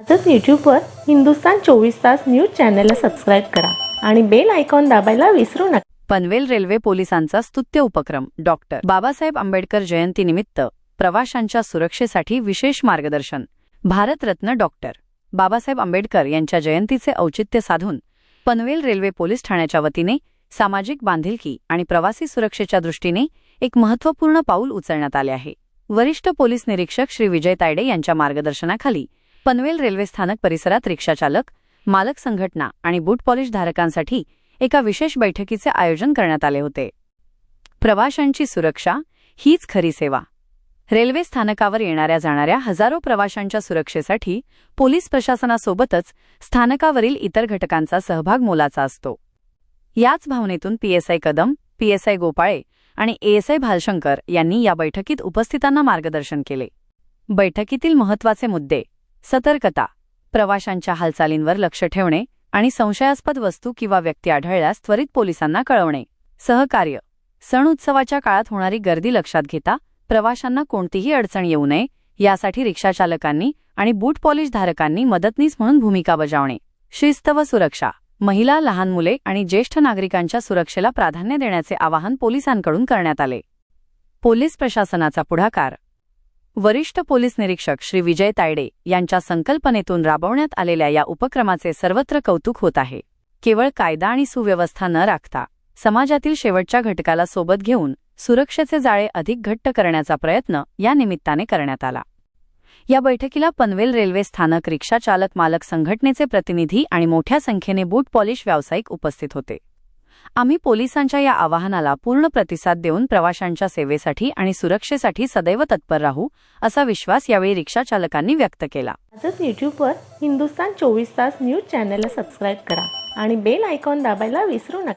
आजच यूट्यूबवर हिंदुस्तान 24 तास न्यूज चॅनलला सबस्क्राईब करा आणि बेल आयकॉन दाबायला विसरू नका। पनवेल रेल्वे पोलिसांचा स्तुत्य उपक्रम डॉक्टर बाबासाहेब आंबेडकर जयंतीनिमित्त प्रवाशांच्या सुरक्षेसाठी विशेष मार्गदर्शन। भारतरत्न डॉक्टर बाबासाहेब आंबेडकर यांच्या जयंतीचे औचित्य साधून पनवेल रेल्वे पोलीस ठाण्याच्या वतीने सामाजिक बांधिलकी आणि प्रवासी सुरक्षेच्या दृष्टीने एक महत्त्वपूर्ण पाऊल उचलण्यात आले आहे। वरिष्ठ पोलीस निरीक्षक श्री विजय तायडे यांच्या मार्गदर्शनाखाली पनवेल रेल्वे स्थानक परिसरात रिक्षाचालक, मालक संघटना आणि बूट पॉलिश धारकांसाठी एका विशेष बैठकीचे आयोजन करण्यात आले होते। प्रवाशांची सुरक्षा हीच खरी सेवा। रेल्वे स्थानकावर येणाऱ्या जाणाऱ्या हजारो प्रवाशांच्या सुरक्षेसाठी पोलीस प्रशासनासोबतच स्थानकावरील इतर घटकांचा सहभाग मोलाचा असतो। याच भावनेतून पीएसआय कदम, पीएसआय गोपाळे आणि एएसआय भालशंकर यांनी या बैठकीत उपस्थितांना मार्गदर्शन केले। बैठकीतील महत्त्वाचे मुद्दे: सतर्कता, प्रवाशांच्या हालचालींवर लक्ष ठेवणे आणि संशयास्पद वस्तू किंवा व्यक्ती आढळल्यास त्वरित पोलिसांना कळवणे। सहकार्य, सण उत्सवाच्या काळात होणारी गर्दी लक्षात घेता प्रवाशांना कोणतीही अडचण येऊ नये यासाठी रिक्षाचालकांनी आणि बूट पॉलिश धारकांनी मदतनीस म्हणून भूमिका बजावणे। शिस्त व सुरक्षा, महिला, लहान मुले आणि ज्येष्ठ नागरिकांच्या सुरक्षेला प्राधान्य देण्याचे आवाहन पोलिसांकडून करण्यात आले। पोलीस प्रशासनाचा पुढाकार: वरिष्ठ पोलीस निरीक्षक श्री विजय तायडे यांच्या संकल्पनेतून राबवण्यात आलेल्या या उपक्रमाचे सर्वत्र कौतुक होत आहे। केवळ कायदा आणि सुव्यवस्था न राखता समाजातील शेवटच्या घटकाला सोबत घेऊन सुरक्षेचे जाळे अधिक घट्ट करण्याचा प्रयत्न या निमित्ताने करण्यात आला। या बैठकीला पनवेल रेल्वे स्थानक रिक्षा चालक मालक संघटनेचे प्रतिनिधी आणि मोठ्या संख्येने बूट पॉलिश व्यावसायिक उपस्थित होते। आम्ही पोलिसांच्या या आवाहनाला पूर्ण प्रतिसाद देऊन प्रवाशांच्या सेवेसाठी आणि सुरक्षेसाठी सदैव तत्पर राहू असा विश्वास यावेळी रिक्षा चालकांनी व्यक्त केला। आजच यूट्यूबवर हिंदुस्तान 24 तास न्यूज चॅनलला सबस्क्राईब करा आणि बेल आयकॉन दाबायला विसरू नका।